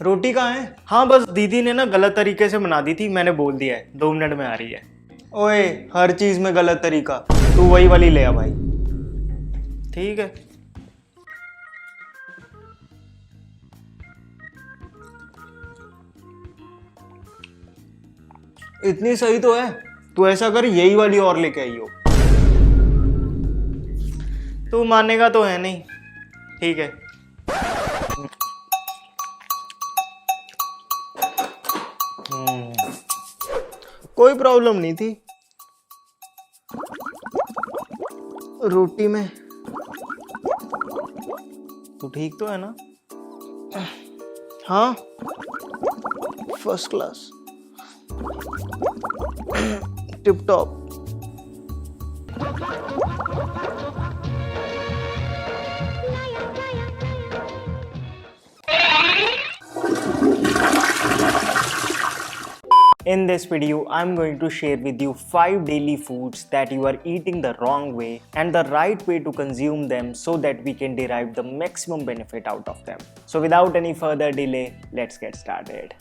रोटी कहाँ है? हाँ बस दीदी ने ना गलत तरीके से बना दी थी, मैंने बोल दिया है 2 मिनट में आ रही है। ओए हर चीज में गलत तरीका, तू वही वाली ले आ भाई। ठीक है। इतनी सही तो है, तू ऐसा कर यही वाली और लेके आई हो। तू मानेगा तो है नहीं। ठीक है। कोई प्रॉब्लम नहीं थी रोटी में। तू ठीक तो है ना? हाँ first class, tip top. In this video, I'm going to share with you 5 daily foods that you are eating the wrong way and the right way to consume them so that we can derive the maximum benefit out of them. So without any further delay, let's get started.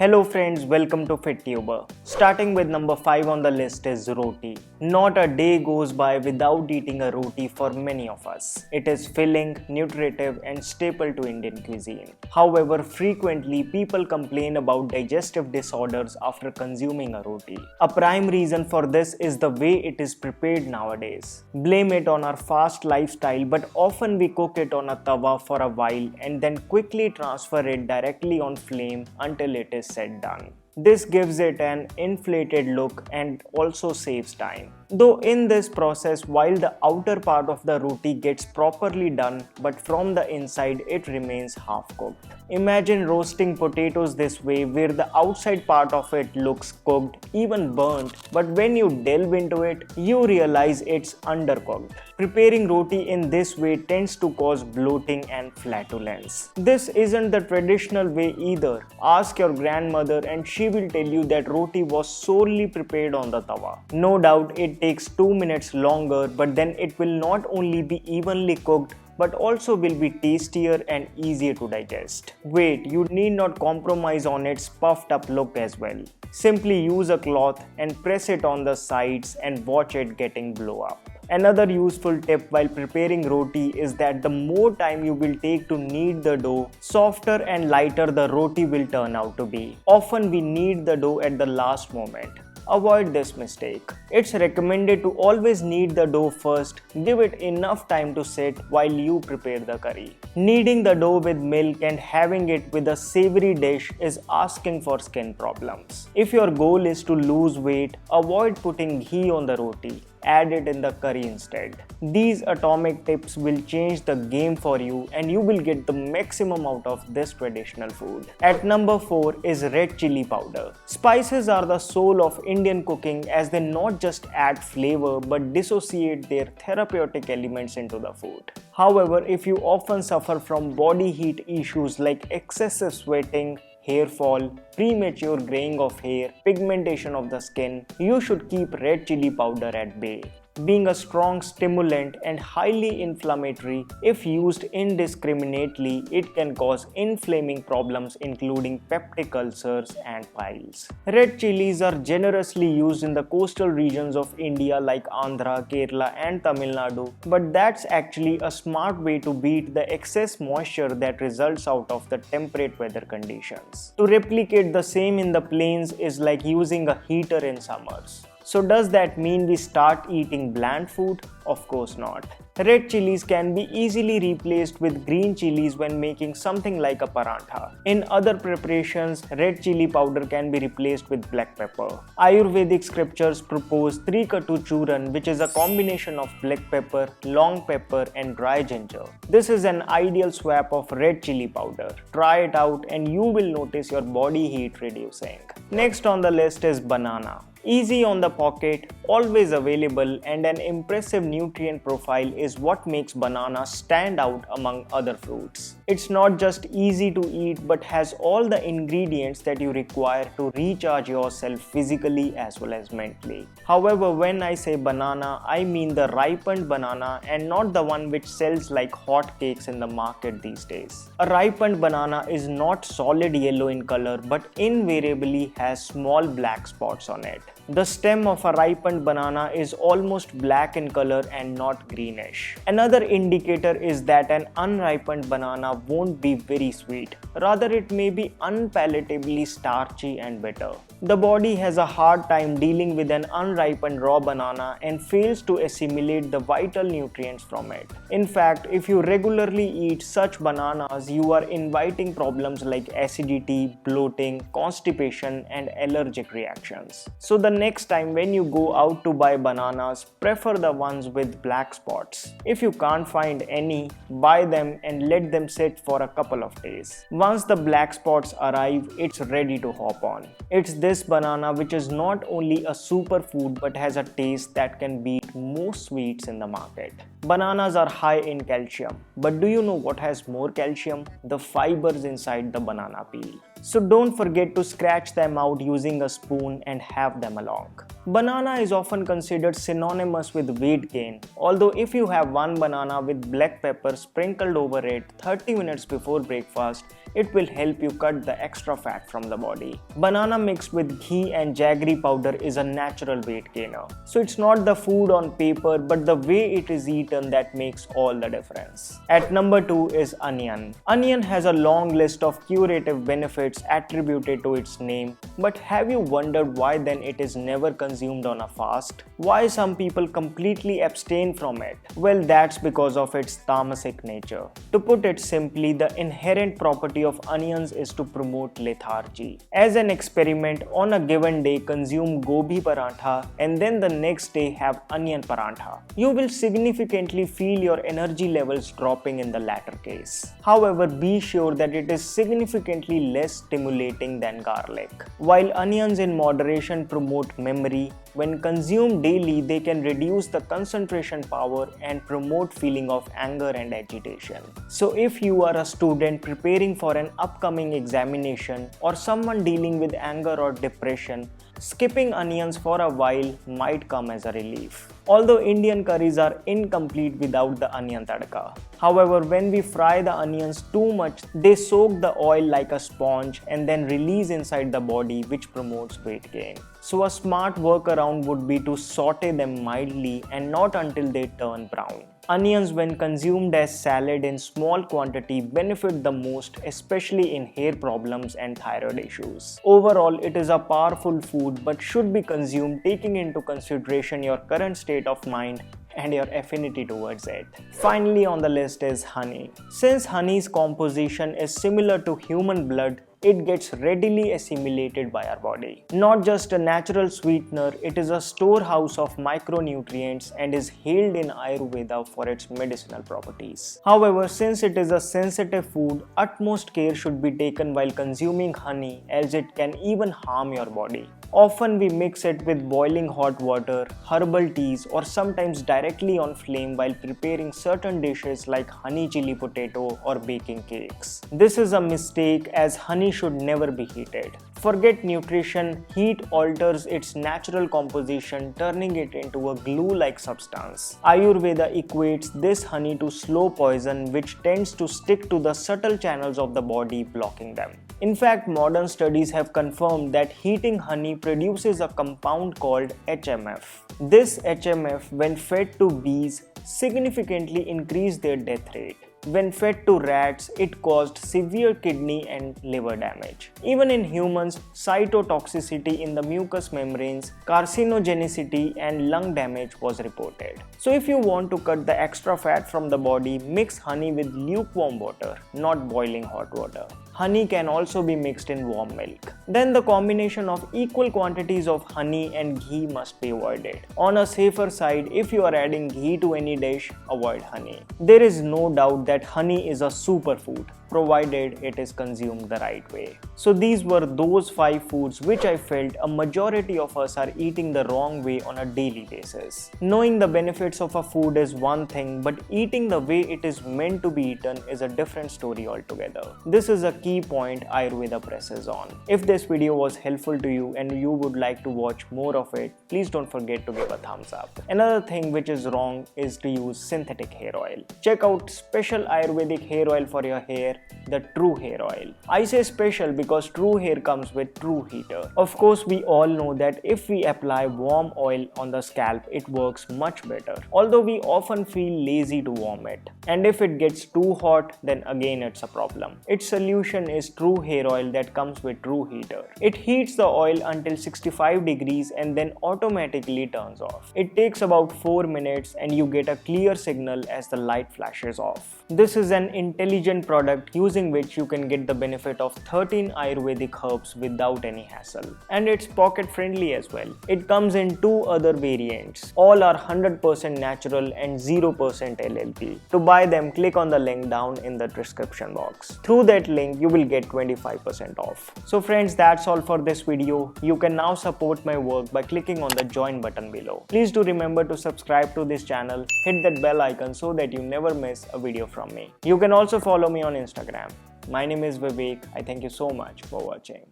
Hello friends, welcome to FitTuber. Starting with number 5 on the list is roti. Not a day goes by without eating a roti for many of us. It is filling, nutritive and staple to Indian cuisine. However, frequently people complain about digestive disorders after consuming a roti. A prime reason for this is the way it is prepared nowadays. Blame it on our fast lifestyle, but often we cook it on a tawa for a while and then quickly transfer it directly on flame until it is set done. This gives it an inflated look and also saves time. Though in this process, while the outer part of the roti gets properly done, but from the inside it remains half cooked. Imagine roasting potatoes this way, where the outside part of it looks cooked, even burnt, but when you delve into it, you realize it's undercooked. Preparing roti in this way tends to cause bloating and flatulence. This isn't the traditional way either. Ask your grandmother and she will tell you that roti was solely prepared on the tawa. No doubt it takes 2 minutes longer, but then it will not only be evenly cooked but also will be tastier and easier to digest. Wait, you need not compromise on its puffed up look as well. Simply use a cloth and press it on the sides and watch it getting blow up. Another useful tip while preparing roti is that the more time you will take to knead the dough, softer and lighter the roti will turn out to be. Often we knead the dough at the last moment. Avoid this mistake. It's recommended to always knead the dough first, give it enough time to set while you prepare the curry. Kneading the dough with milk and having it with a savory dish is asking for skin problems. If your goal is to lose weight, avoid putting ghee on the roti. Add it in the curry instead. These atomic tips will change the game for you and you will get the maximum out of this traditional food. At number 4 is red chili powder. Spices are the soul of Indian cooking as they not just add flavor but dissociate their therapeutic elements into the food. However, if you often suffer from body heat issues like excessive sweating, hair fall, premature graying of hair, pigmentation of the skin, you should keep red chili powder at bay. Being a strong stimulant and highly inflammatory, if used indiscriminately, it can cause inflaming problems including peptic ulcers and piles. Red chilies are generously used in the coastal regions of India like Andhra, Kerala and Tamil Nadu, but that's actually a smart way to beat the excess moisture that results out of the temperate weather conditions. To replicate the same in the plains is like using a heater in summers. So does that mean we start eating bland food? Of course not. Red chilies can be easily replaced with green chilies when making something like a parantha. In other preparations, red chili powder can be replaced with black pepper. Ayurvedic scriptures propose Trikatu Churan, which is a combination of black pepper, long pepper and dry ginger. This is an ideal swap of red chili powder. Try it out and you will notice your body heat reducing. Next on the list is banana. Easy on the pocket, always available, and an impressive nutrient profile is what makes banana stand out among other fruits. It's not just easy to eat but has all the ingredients that you require to recharge yourself physically as well as mentally. However, when I say banana, I mean the ripened banana and not the one which sells like hotcakes in the market these days. A ripened banana is not solid yellow in color but invariably has small black spots on it. The stem of a ripened banana is almost black in color and not greenish. Another indicator is that an unripened banana won't be very sweet. Rather, it may be unpalatably starchy and bitter. The body has a hard time dealing with an unripened raw banana and fails to assimilate the vital nutrients from it. In fact, if you regularly eat such bananas, you are inviting problems like acidity, bloating, constipation, and allergic reactions. So the next time when you go out to buy bananas, prefer the ones with black spots. If you can't find any, buy them and let them sit for a couple of days. Once the black spots arrive, it's ready to hop on. It's this banana which is not only a superfood but has a taste that can beat most sweets in the market. Bananas are high in calcium, but do you know what has more calcium? The fibers inside the banana peel. So don't forget to scratch them out using a spoon and have them along. Banana is often considered synonymous with weight gain, although if you have one banana with black pepper sprinkled over it 30 minutes before breakfast, it will help you cut the extra fat from the body. Banana mixed with ghee and jaggery powder is a natural weight gainer. So it's not the food on paper but the way it is eaten that makes all the difference. At number 2 is onion. Onion has a long list of curative benefits attributed to its name, but have you wondered why then it is never consumed on a fast? Why some people completely abstain from it? Well, that's because of its tamasic nature. To put it simply, the inherent property of onions is to promote lethargy. As an experiment, on a given day consume gobi parantha and then the next day have onion parantha. You will significantly feel your energy levels dropping in the latter case. However, be sure that it is significantly less stimulating than garlic. While onions in moderation promote memory, when consumed daily, they can reduce the concentration power and promote feeling of anger and agitation. So if you are a student preparing for an upcoming examination or someone dealing with anger or depression, skipping onions for a while might come as a relief. Although Indian curries are incomplete without the onion tadka. However, when we fry the onions too much, they soak the oil like a sponge and then release inside the body, which promotes weight gain. So a smart workaround would be to saute them mildly and not until they turn brown. Onions, when consumed as salad in small quantity, benefit the most, especially in hair problems and thyroid issues. Overall, it is a powerful food but should be consumed taking into consideration your current state of mind and your affinity towards it. Finally on the list is honey. Since honey's composition is similar to human blood, it gets readily assimilated by our body. Not just a natural sweetener, it is a storehouse of micronutrients and is hailed in Ayurveda for its medicinal properties. However, since it is a sensitive food, utmost care should be taken while consuming honey as it can even harm your body. Often we mix it with boiling hot water, herbal teas, or sometimes directly on flame while preparing certain dishes like honey chili potato or baking cakes. This is a mistake as honey should never be heated. Forget nutrition, heat alters its natural composition, turning it into a glue-like substance. Ayurveda equates this honey to slow poison, which tends to stick to the subtle channels of the body, blocking them. In fact, modern studies have confirmed that heating honey produces a compound called HMF. This HMF, when fed to bees, significantly increased their death rate. When fed to rats, it caused severe kidney and liver damage. Even in humans, cytotoxicity in the mucous membranes, carcinogenicity, and lung damage was reported. So if you want to cut the extra fat from the body, mix honey with lukewarm water, not boiling hot water. Honey can also be mixed in warm milk. Then the combination of equal quantities of honey and ghee must be avoided. On a safer side, if you are adding ghee to any dish, avoid honey. There is no doubt that honey is a superfood. provided it is consumed the right way. So these were those 5 foods which I felt a majority of us are eating the wrong way on a daily basis. Knowing the benefits of a food is one thing, but eating the way it is meant to be eaten is a different story altogether. This is a key point Ayurveda presses on. If this video was helpful to you and you would like to watch more of it, please don't forget to give a thumbs up. Another thing which is wrong is to use synthetic hair oil. Check out special Ayurvedic hair oil for your hair, the True Hair Oil. I say special because True Hair comes with True Heater. Of course, we all know that if we apply warm oil on the scalp, it works much better. Although we often feel lazy to warm it. And if it gets too hot, then again it's a problem. Its solution is True Hair Oil that comes with True Heater. It heats the oil until 65 degrees and then automatically turns off. It takes about 4 minutes and you get a clear signal as the light flashes off. This is an intelligent product using which you can get the benefit of 13 Ayurvedic herbs without any hassle. And it's pocket friendly as well. It comes in 2 other variants. All are 100% natural and 0% LLP. To buy them, click on the link down in the description box. Through that link, you will get 25% off. So friends, that's all for this video. You can now support my work by clicking on the join button below. Please do remember to subscribe to this channel, hit that bell icon so that you never miss a video from me. You can also follow me on Instagram. My name is Vivek. I thank you so much for watching.